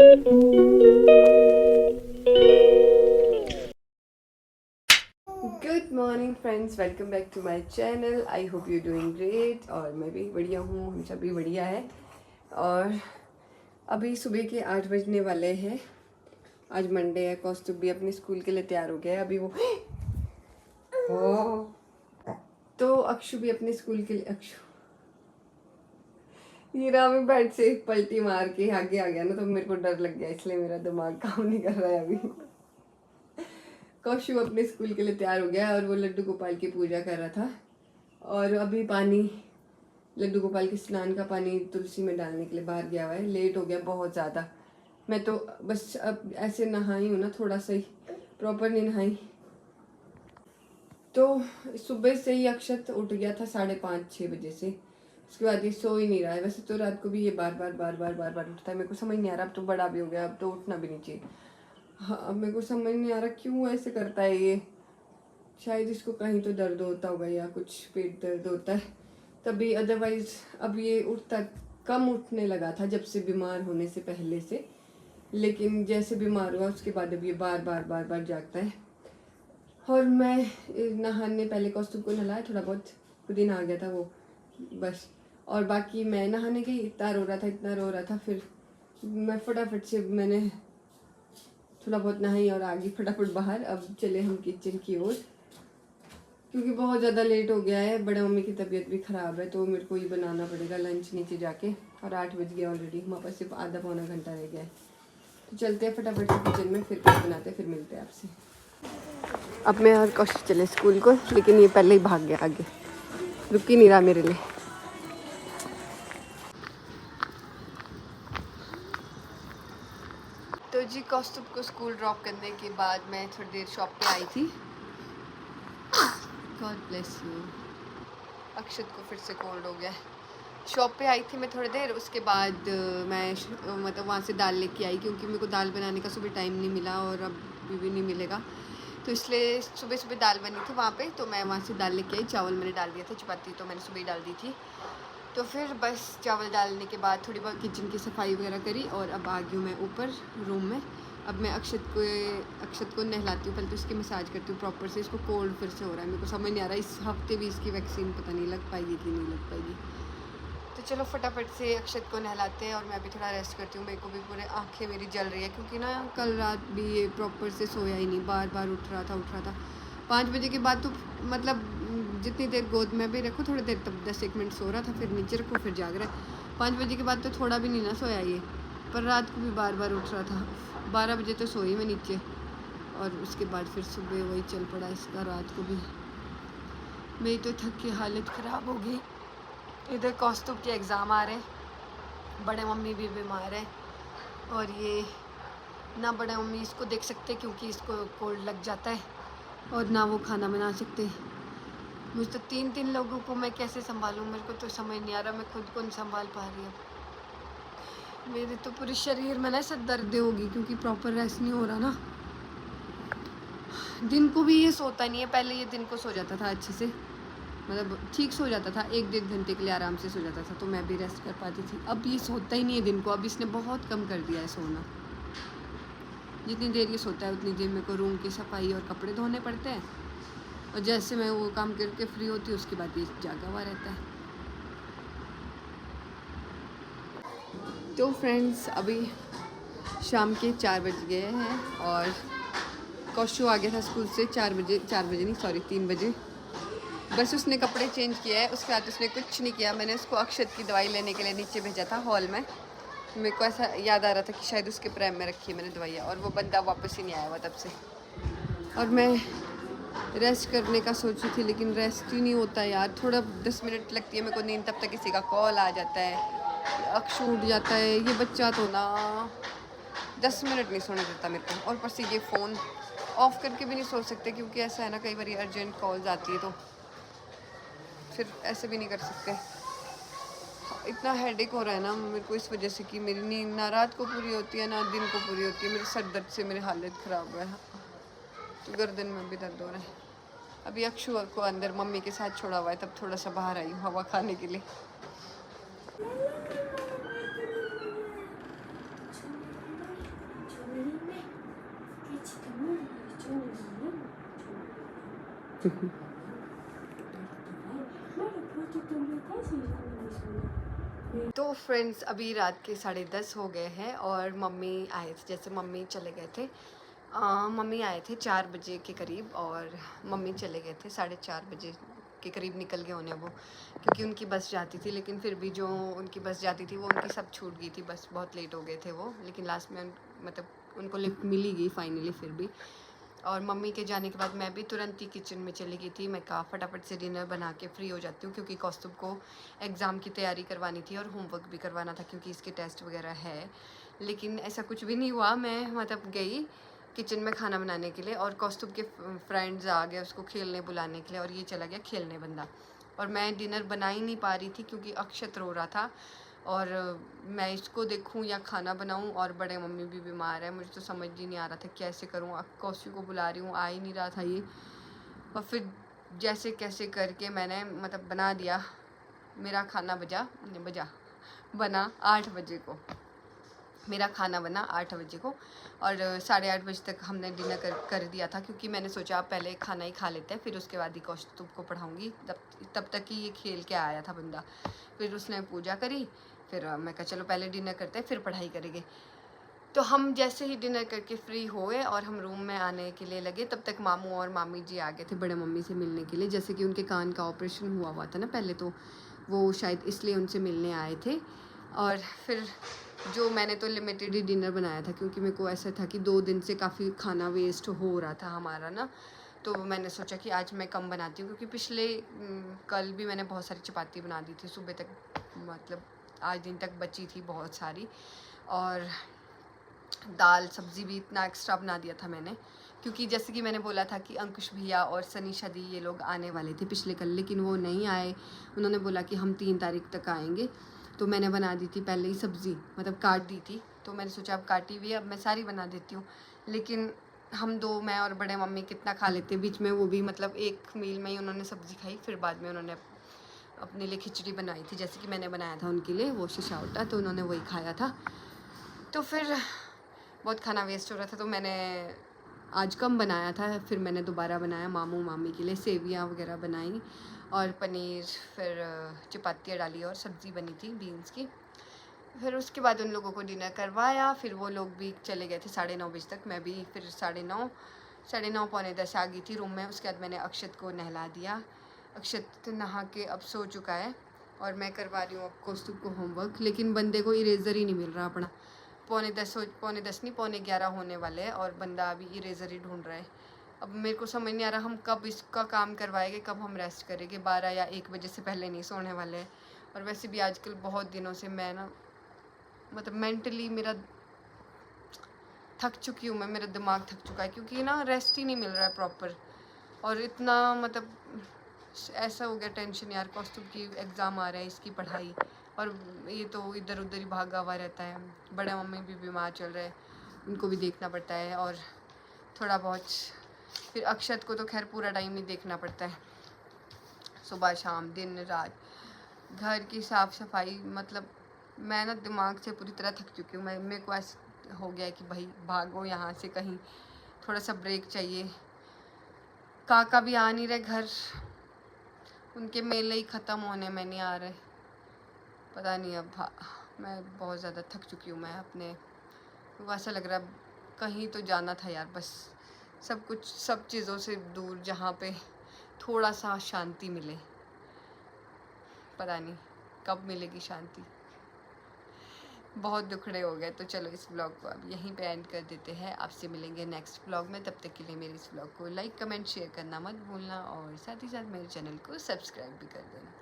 Good morning friends, welcome back to my channel. I hope you doing great. और मैं भी बढ़िया हूँ, हम सब भी बढ़िया है। और अभी सुबह के 8 बजने वाले हैं। आज मंडे है। कौस्तुभ भी अपने स्कूल के लिए तैयार हो गया है। अभी वो तो अक्षु भी अपने स्कूल के लिए हीरा में बेड से एक पलटी मार के आगे आ गया ना, तो मेरे को डर लग गया, इसलिए मेरा दिमाग काम नहीं कर रहा है अभी। कौशु अपने स्कूल के लिए तैयार हो गया और वो लड्डू गोपाल की पूजा कर रहा था। और अभी पानी, लड्डू गोपाल के स्नान का पानी तुलसी में डालने के लिए बाहर गया हुआ है। लेट हो गया बहुत ज़्यादा। मैं तो बस अब ऐसे नहाई हूँ ना, थोड़ा सा ही, प्रॉपर नहीं नहाई। तो सुबह से ही अक्षत उठ गया था 5:30-6 बजे से। उसके बाद ये सो ही नहीं रहा है। वैसे तो रात को भी ये बार बार उठता है। मेरे को समझ नहीं आ रहा, अब तो बड़ा भी हो गया, अब तो उठना भी नहीं चाहिए। हाँ, अब मेरे को समझ नहीं आ रहा क्यों ऐसे करता है ये। शायद इसको कहीं तो दर्द होता होगा या कुछ पेट दर्द होता है तभी। अदरवाइज अब ये उठता, कम उठने लगा था जब से बीमार होने से पहले से, लेकिन जैसे बीमार हुआ उसके बाद अब ये बार बार जागता है। और मैं नहाने पहले कौस्तुभ को नहलाया, थोड़ा बहुत खुद ही नहा गया था वो बस। और बाकी मैं नहाने गई, इतना रो रहा था। फिर मैं फटाफट से मैंने थोड़ा बहुत नहाई और आ गई फटाफट बाहर। अब चले हम किचन की ओर, क्योंकि बहुत ज़्यादा लेट हो गया है। बड़े मम्मी की तबीयत भी ख़राब है, तो मेरे को ही बनाना पड़ेगा लंच नीचे जाके। और 8 बज गया ऑलरेडी, हमारे पास सिर्फ आधा पौना घंटा रह गया है। तो चलते हैं फटाफट से किचन में, फिर कुछ बनाते हैं, फिर मिलते हैं आपसे। अब मैं और कौशिक चले स्कूल को, लेकिन ये पहले ही भाग गया आगे, रुक ही नहीं रहा मेरे लिए। तो जी कौस्तुभ को स्कूल ड्रॉप करने के बाद मैं थोड़ी देर शॉप पे आई थी। God bless you. अक्षत को फिर से कोल्ड हो गया। शॉप पे आई थी मैं थोड़ी देर, उसके बाद मैं मतलब वहाँ से दाल लेके आई, क्योंकि मेरे को दाल बनाने का सुबह टाइम नहीं मिला और अब भी नहीं मिलेगा। तो इसलिए सुबह सुबह दाल बनी थी वहाँ पे, तो मैं वहाँ से दाल लेके आई। चावल मैंने डाल दिया था, चपाती तो मैंने सुबह ही डाल दी थी। तो फिर बस चावल डालने के बाद थोड़ी बहुत किचन की सफाई वगैरह करी और अब आ गई हूँ मैं ऊपर रूम में। अब मैं अक्षत को नहलाती हूँ, पहले तो इसकी मसाज करती हूँ प्रॉपर से। इसको कोल्ड फिर से हो रहा है, मेरे को समझ नहीं आ रहा इस हफ्ते भी इसकी वैक्सीन पता नहीं लग पाएगी कि नहीं लग पाएगी। तो चलो फटाफट से अक्षत को नहलाते हैं और मैं भी थोड़ा रेस्ट करती हूँ। मेरे को भी पूरे आंखें मेरी जल रही है, क्योंकि ना कल रात भी ये प्रॉपर से सोया ही नहीं, बार बार उठ रहा था। 5 बजे के बाद तो मतलब जितनी देर गोद में भी रखो थोड़ी देर, तब 10-1 मिनट सो रहा था, फिर नीचे रखो फिर जाग रहा है। 5 बजे के बाद तो थोड़ा भी नहीं ना सोया ये, पर रात को भी बार बार उठ रहा था। 12 बजे तो सोई मैं नीचे, और उसके बाद फिर सुबह वही चल पड़ा इसका। रात को भी मेरी तो थक के हालत ख़राब हो गई। इधर कौस्तुभ के एग्ज़ाम आ रहे हैं, बड़े मम्मी भी बीमार है, और ये ना बड़े मम्मी इसको देख सकते क्योंकि इसको कोल्ड लग जाता है, और ना वो खाना बना सकते। मुझे तो 3 लोगों को मैं कैसे संभालूं, मेरे को तो समझ नहीं आ रहा, मैं खुद को नहीं संभाल पा रही हूँ। मेरे तो पूरे शरीर में ना ऐसा दर्द होगी, क्योंकि प्रॉपर रेस्ट नहीं हो रहा ना। दिन को भी ये सोता नहीं है, पहले ये दिन को सो जाता था अच्छे से, मतलब ठीक सो जाता था, 1-1.5 घंटे के लिए आराम से सो जाता था, तो मैं भी रेस्ट कर पाती थी। अब ये सोता ही नहीं है दिन को, अब इसने बहुत कम कर दिया है सोना। जितनी देर ये सोता है उतनी देर मेरे को रूम की सफाई और कपड़े धोने पड़ते हैं, और जैसे मैं वो काम करके फ्री होती हूँ उसके बाद ये जागा हुआ रहता है। तो फ्रेंड्स अभी शाम के 4 बज गए हैं और कौशु आ गया था स्कूल से 4 बजे नहीं, सॉरी 3 बजे। बस उसने कपड़े चेंज किया है, उसके बाद उसने कुछ नहीं किया। मैंने उसको अक्षत की दवाई लेने के लिए नीचे भेजा था हॉल में। मेरे को ऐसा याद आ रहा था कि शायद उसके प्रैम में रखी है मैंने दवाइयाँ, और वो बंदा वापस ही नहीं आया हुआ तब से। और मैं रेस्ट करने का सोची थी, लेकिन रेस्ट ही नहीं होता यार। थोड़ा 10 मिनट लगती है मेरे को नींद, तब तक किसी का कॉल आ जाता है, अक्ष उठ जाता है। ये बच्चा तो ना 10 मिनट नहीं सोने देता मेरे को, और ऊपर से ये फ़ोन ऑफ़ करके भी नहीं सो सकते, क्योंकि ऐसा है ना कई बार अर्जेंट कॉल्स आती है, तो फिर ऐसे भी नहीं कर सकते। इतना हेडेक हो रहा है ना मेरे को इस वजह से कि मेरी नींद ना रात को पूरी होती है ना दिन को पूरी होती है। मेरे सर दर्द से मेरी हालत ख़राब है, तो गर्दन में भी दर्द हो रहा है। अभी अक्षु को अंदर मम्मी के साथ छोड़ा हुआ है, तब थोड़ा सा बाहर आई हूँ हवा खाने के लिए। तो फ्रेंड्स अभी रात के 10:30 हो गए हैं और मम्मी आए थे, जैसे मम्मी चले गए थे। मम्मी आए थे 4 बजे के करीब और मम्मी चले गए थे 4:30 बजे के करीब निकल गए होने वो, क्योंकि उनकी बस जाती थी। लेकिन फिर भी जो उनकी बस जाती थी वो उनकी सब छूट गई थी, बस बहुत लेट हो गए थे वो। लेकिन लास्ट में मतलब उनको लिफ्ट मिल ही गई फाइनली फिर भी। और मम्मी के जाने के बाद मैं भी तुरंत ही किचन में चली गई थी। मैं कहा फटाफट से डिनर बना के फ्री हो जाती हूँ, क्योंकि कौस्तुभ को एग्ज़ाम की तैयारी करवानी थी और होमवर्क भी करवाना था, क्योंकि इसके टेस्ट वगैरह है। लेकिन ऐसा कुछ भी नहीं हुआ। मैं मतलब गई किचन में खाना बनाने के लिए और कौस्तुभ के फ्रेंड्स आ गए उसको खेलने बुलाने के लिए, और ये चला गया खेलने बंदा। और मैं डिनर बना ही नहीं पा रही थी क्योंकि अक्षत रो रहा था, और मैं इसको देखूं या खाना बनाऊं, और बड़े मम्मी भी बीमार है। मुझे तो समझ ही नहीं आ रहा था कैसे करूं। कौशु को बुला रही हूँ, आ ही नहीं रहा था ये। और फिर जैसे कैसे करके मैंने मतलब बना दिया। मेरा खाना बना 8 बजे को। मेरा खाना बना 8 बजे को, और 8:30 बजे तक हमने डिनर कर दिया था, क्योंकि मैंने सोचा आप पहले खाना ही खा लेते हैं, फिर उसके बाद ही कौस्तुभ को पढ़ाऊँगी। तब तक ही ये खेल के आया था बंदा। फिर उसने पूजा करी, फिर मैं कहा चलो पहले डिनर करते हैं फिर पढ़ाई करेंगे। तो हम जैसे ही डिनर करके फ्री हुए और हम रूम में आने के लिए लगे, तब तक मामू और मामी जी आ गए थे बड़े मम्मी से मिलने के लिए। जैसे कि उनके कान का ऑपरेशन हुआ था ना पहले, तो वो शायद इसलिए उनसे मिलने आए थे। और फिर जो मैंने तो लिमिटेड ही डिनर बनाया था, क्योंकि मेरे को ऐसा था कि 2 दिन से काफ़ी खाना वेस्ट हो रहा था हमारा ना। तो मैंने सोचा कि आज मैं कम बनाती हूँ, क्योंकि पिछले कल भी मैंने बहुत सारी चपाती बना दी थी सुबह तक, मतलब आज दिन तक बची थी बहुत सारी। और दाल सब्ज़ी भी इतना एक्स्ट्रा बना दिया था मैंने, क्योंकि जैसे कि मैंने बोला था कि अंकुश भैया और सनीशा दी ये लोग आने वाले थे पिछले कल, लेकिन वो नहीं आए। उन्होंने बोला कि हम 3 तारीख तक आएंगे। तो मैंने बना दी थी पहले ही सब्ज़ी, मतलब काट दी थी। तो मैंने सोचा अब काटी हुई अब मैं सारी बना देती हूँ। लेकिन हम 2, मैं और बड़े मम्मी कितना खा लेते बीच में, वो भी मतलब एक मील में ही उन्होंने सब्ज़ी खाई। फिर बाद में उन्होंने अपने लिए खिचड़ी बनाई थी, जैसे कि मैंने बनाया था उनके लिए वो शशावटा, तो उन्होंने वही खाया था। तो फिर बहुत खाना वेस्ट हो रहा था, तो मैंने आज कम बनाया था। फिर मैंने दोबारा बनाया मामू मामी के लिए, सेवियाँ वगैरह बनाई और पनीर, फिर चपातियाँ डाली और सब्ज़ी बनी थी बीन्स की। फिर उसके बाद उन लोगों को डिनर करवाया। फिर वो लोग भी चले गए थे 9:30 बजे तक। मैं भी फिर 9:30 पौने 10 आ गई थी रूम में। उसके बाद मैंने अक्षत को नहला दिया। अक्षत नहा के अब सो चुका है और मैं करवा रही हूँ अब कौस्तुभ को होमवर्क। लेकिन बंदे को इरेज़र ही नहीं मिल रहा अपना। पौने 10 नहीं, पौने 11 होने वाले हैं और बंदा अभी इरेज़र ही ढूंढ रहा है। अब मेरे को समझ नहीं आ रहा हम कब इसका काम करवाएंगे, कब हम रेस्ट करेंगे। 12 या 1 बजे से पहले नहीं सोने वाले हैं। और वैसे भी आजकल बहुत दिनों से मैं ना मतलब मेंटली मेरा थक चुकी हूँ मैं, मेरा दिमाग थक चुका है, क्योंकि ना रेस्ट ही नहीं मिल रहा है प्रॉपर। और इतना मतलब ऐसा हो गया टेंशन यार, कौस्तुभ की एग्ज़ाम आ रहा है, इसकी पढ़ाई, और ये तो इधर उधर ही भागा हुआ रहता है। बड़े मम्मी भी बीमार चल रहे हैं, उनको भी देखना पड़ता है। और थोड़ा बहुत फिर अक्षत को तो खैर पूरा टाइम नहीं देखना पड़ता है, सुबह शाम दिन रात घर की साफ़ सफाई। मतलब मैं ना दिमाग से पूरी तरह थक चुकी हूँ। मेरे को ऐसा हो गया है कि भाई भागो यहाँ से कहीं, थोड़ा सा ब्रेक चाहिए। काका भी आ नहीं रहे घर, उनके मेले ही ख़त्म होने में नहीं आ रहे। पता नहीं अब मैं बहुत ज़्यादा थक चुकी हूँ मैं अपने, तो ऐसा लग रहा है कहीं तो जाना था यार, बस सब कुछ सब चीज़ों से दूर, जहाँ पे थोड़ा सा शांति मिले। पता नहीं कब मिलेगी शांति, बहुत दुखड़े हो गए। तो चलो इस ब्लॉग को अब यहीं पे एंड कर देते हैं। आपसे मिलेंगे नेक्स्ट ब्लॉग में। तब तक के लिए मेरे इस ब्लॉग को लाइक कमेंट शेयर करना मत भूलना, और साथ ही साथ मेरे चैनल को सब्सक्राइब भी कर देना।